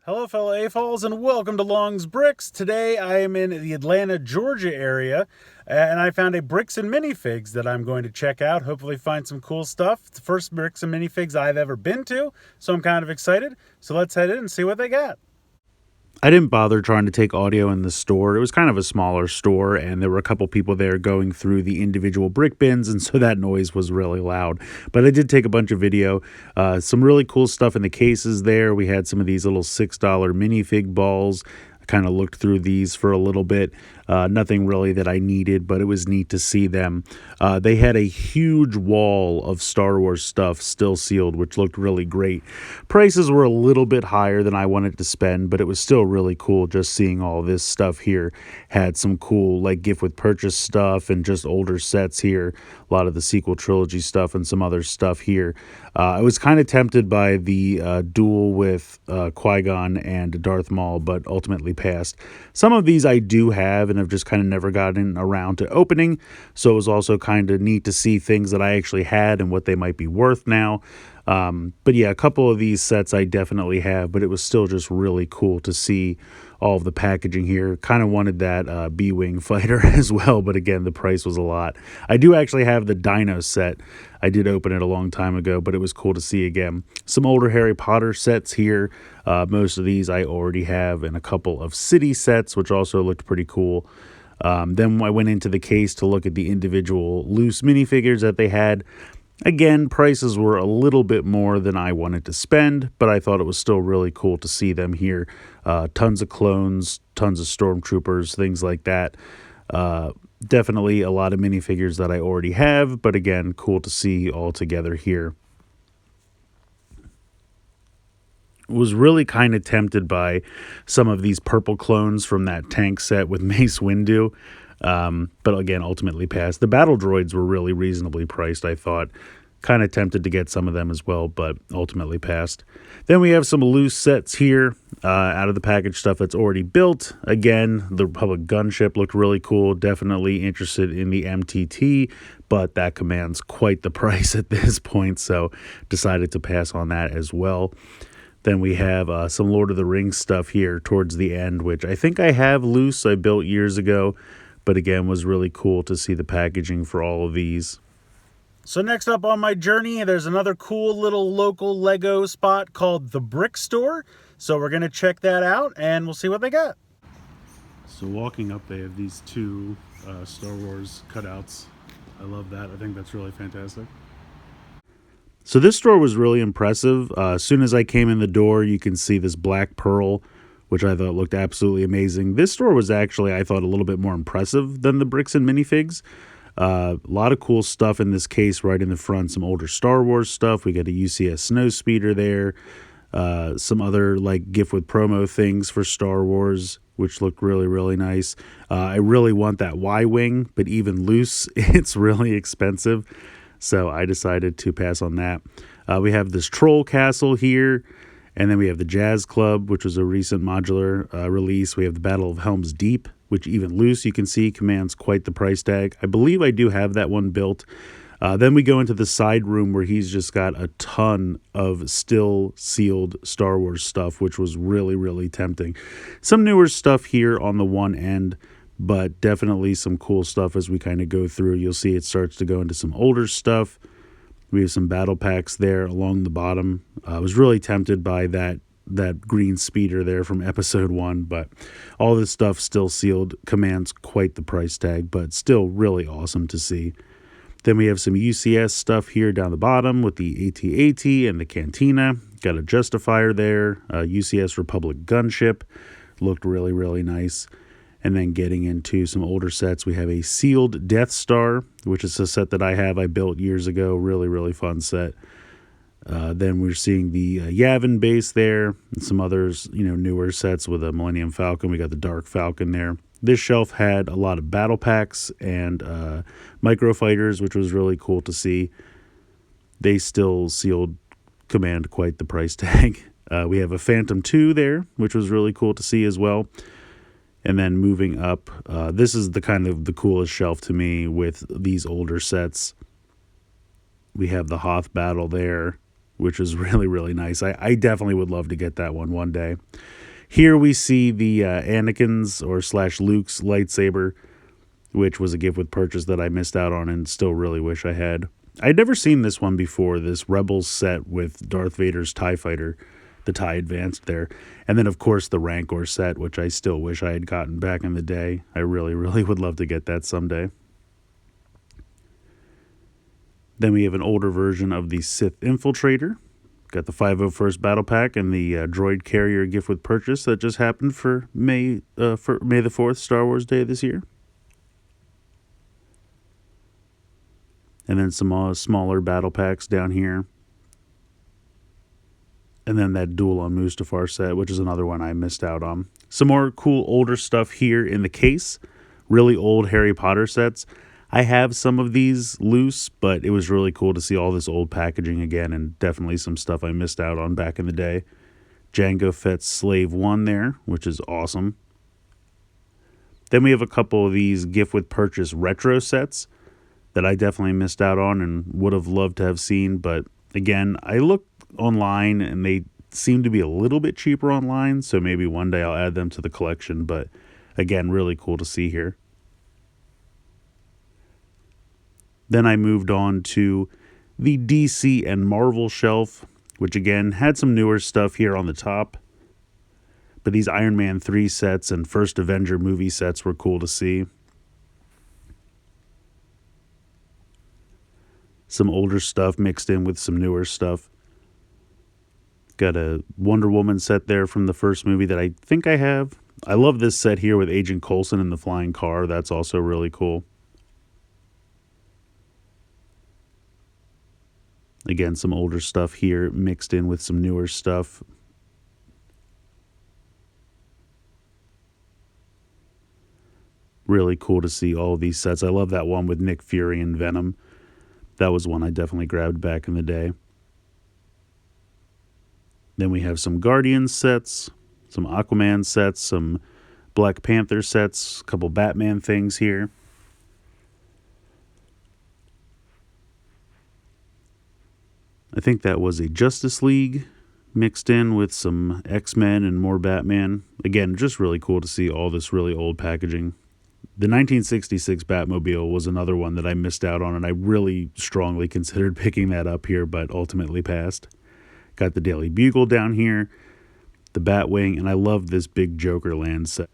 Hello, fellow AFOLs, and welcome to LongsBricks. Today I am in the Atlanta, Georgia area, and I found a bricks and minifigs that I'm going to check out. Hopefully find some cool stuff. It's the first bricks and minifigs I've ever been to, so I'm kind of excited. So let's head in and see what they got. I didn't bother trying to take audio in the store. It was kind of a smaller store, and there were a couple people there going through the individual brick bins, and so that noise was really loud. But I did take a bunch of video. Some really cool stuff in the cases there. We had some of these little $6 minifig balls. I kind of looked through these for a little bit. Nothing really that I needed, but it was neat to see them. They had a huge wall of Star Wars stuff still sealed, which looked really great. Prices were a little bit higher than I wanted to spend, but it was still really cool just seeing all this stuff here. Had some cool like gift with purchase stuff and just older sets here. A lot of the sequel trilogy stuff and some other stuff here. I was kind of tempted by the duel with Qui-Gon and Darth Maul, but ultimately passed. Some of these I do have and have just kind of never gotten around to opening, so it was also kind of neat to see things that I actually had and what they might be worth now. But yeah, a couple of these sets I definitely have, but it was still just really cool to see all of the packaging here. Kind of wanted that B-Wing fighter as well, but again, the price was a lot. I do actually have the Dino set. I did open it a long time ago, but it was cool to see again. Some older Harry Potter sets here. Most of these I already have, and a couple of city sets, which also looked pretty cool. Then I went into the case to look at the individual loose minifigures that they had. Again, prices were a little bit more than I wanted to spend, but I thought it was still really cool to see them here. Tons of clones, tons of stormtroopers, things like that. Definitely a lot of minifigures that I already have, but again, cool to see all together here. Was really kind of tempted by some of these purple clones from that tank set with Mace Windu. But again, ultimately passed. The battle droids were really reasonably priced, I thought. Kind of tempted to get some of them as well, but ultimately passed. Then we have some loose sets here out of the package stuff that's already built. Again, the Republic gunship looked really cool. Definitely interested in the MTT, but that commands quite the price at this point, so decided to pass on that as well. Then we have some Lord of the Rings stuff here towards the end, which I think I have loose. I built years ago. But again, was really cool to see the packaging for all of these. So next up on my journey, there's another cool little local Lego spot called the Brick Store. So we're going to check that out and we'll see what they got. So walking up, they have these two Star Wars cutouts. I love that. I think that's really fantastic. So this store was really impressive. As soon as I came in the door, you can see this black pearl, which I thought looked absolutely amazing. This store was actually, I thought, a little bit more impressive than the bricks and minifigs. A lot of cool stuff in this case right in the front. Some older Star Wars stuff. We got a UCS Snowspeeder there. Some other like gift with promo things for Star Wars, which look really, really nice. I really want that Y-Wing, but even loose, it's really expensive. So I decided to pass on that. We have this Troll Castle here. And then we have the Jazz Club, which was a recent modular release. We have the Battle of Helm's Deep, which even loose, you can see, commands quite the price tag. I believe I do have that one built. Then we go into the side room where he's just got a ton of still sealed Star Wars stuff, which was really, really tempting. Some newer stuff here on the one end, but definitely some cool stuff as we kind of go through. You'll see it starts to go into some older stuff. We have some battle packs there along the bottom. I was really tempted by that green speeder there from episode 1, but all this stuff still sealed, commands quite the price tag, but still really awesome to see. Then we have some UCS stuff here down the bottom with the AT-AT and the Cantina. Got a Justifier there, UCS Republic gunship. Looked really, really nice. And then getting into some older sets, we have a sealed Death Star, which is a set that I have. I built years ago. Really, really fun set. Then we're seeing the Yavin base there, and some others, newer sets with a Millennium Falcon. We got the Dark Falcon there. This shelf had a lot of battle packs and micro fighters, which was really cool to see. They still sealed command quite the price tag. We have a Phantom 2 there, which was really cool to see as well. And then moving up, this is the kind of the coolest shelf to me with these older sets. We have the Hoth battle there. which is really, really nice. I definitely would love to get that one day. Here we see the Anakin's or slash Luke's lightsaber, which was a gift with purchase that I missed out on and still really wish I had. I'd never seen this one before, this Rebels set with Darth Vader's TIE fighter, the TIE Advanced there. And then, of course, the Rancor set, which I still wish I had gotten back in the day. I really, really would love to get that someday. Then we have an older version of the Sith Infiltrator. Got the 501st Battle Pack and the Droid Carrier gift with purchase that just happened for May the 4th, Star Wars Day this year. And then some smaller battle packs down here. And then that Duel on Mustafar set, which is another one I missed out on. Some more cool older stuff here in the case. Really old Harry Potter sets. I have some of these loose, but it was really cool to see all this old packaging again, and definitely some stuff I missed out on back in the day. Jango Fett's Slave 1 there, which is awesome. Then we have a couple of these gift with purchase retro sets that I definitely missed out on and would have loved to have seen, but again, I looked online and they seem to be a little bit cheaper online, so maybe one day I'll add them to the collection, but again, really cool to see here. Then I moved on to the DC and Marvel shelf, which again had some newer stuff here on the top, but these Iron Man 3 sets and First Avenger movie sets were cool to see. Some older stuff mixed in with some newer stuff. Got a Wonder Woman set there from the first movie that I think I have. I love this set here with Agent Coulson in the flying car. That's also really cool. Again, some older stuff here mixed in with some newer stuff. Really cool to see all of these sets. I love that one with Nick Fury and Venom. That was one I definitely grabbed back in the day. Then we have some Guardians sets, some Aquaman sets, some Black Panther sets, a couple Batman things here. I think that was a Justice League mixed in with some X-Men and more Batman. Again, just really cool to see all this really old packaging. The 1966 Batmobile was another one that I missed out on, and I really strongly considered picking that up here, but ultimately passed. Got the Daily Bugle down here, the Batwing, and I love this big Joker land set.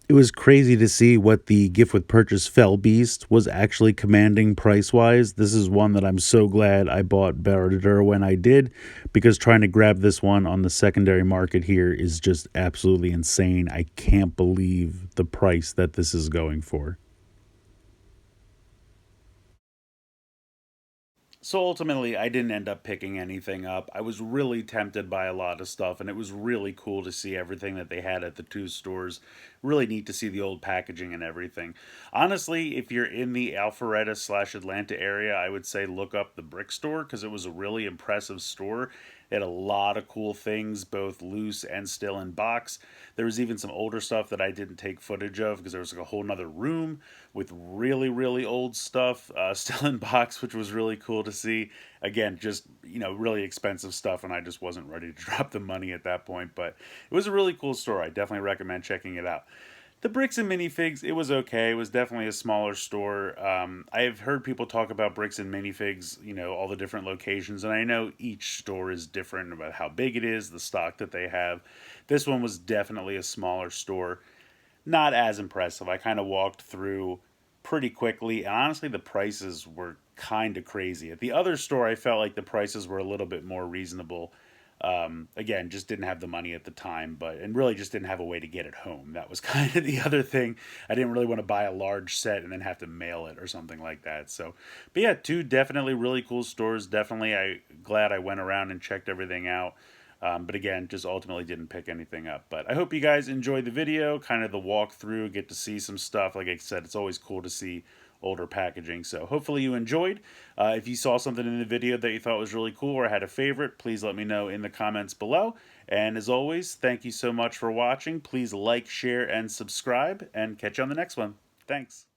It was crazy to see what the gift with purchase Fell Beast was actually commanding price-wise. This is one that I'm so glad I bought better when I did, because trying to grab this one on the secondary market here is just absolutely insane. I can't believe the price that this is going for. So ultimately, I didn't end up picking anything up. I was really tempted by a lot of stuff, and it was really cool to see everything that they had at the two stores. Really neat to see the old packaging and everything. Honestly, if you're in the Alpharetta / Atlanta area, I would say look up the Brick Store because it was a really impressive store. It had a lot of cool things, both loose and still in box. There was even some older stuff that I didn't take footage of because there was like a whole nother room with really, really old stuff still in box, which was really cool to see. Again, just, really expensive stuff, and I just wasn't ready to drop the money at that point. But it was a really cool store. I definitely recommend checking it out. The Bricks and Minifigs, it was okay. It was definitely a smaller store. I have heard people talk about Bricks and Minifigs, all the different locations, and I know each store is different about how big it is, the stock that they have. This one was definitely a smaller store. Not as impressive. I kind of walked through pretty quickly, and honestly, the prices were kind of crazy. At the other store, I felt like the prices were a little bit more reasonable. Again, just didn't have the money at the time, and really just didn't have a way to get it home. That was kind of the other thing. I didn't really want to buy a large set and then have to mail it or something like that. So, but yeah, two definitely really cool stores. Definitely, glad I went around and checked everything out. But again, just ultimately didn't pick anything up. But I hope you guys enjoyed the video, kind of the walkthrough, get to see some stuff. Like I said, it's always cool to see older packaging. So hopefully you enjoyed. If you saw something in the video that you thought was really cool or had a favorite, please let me know in the comments below. And as always, thank you so much for watching. Please like, share, and subscribe, and catch you on the next one. Thanks.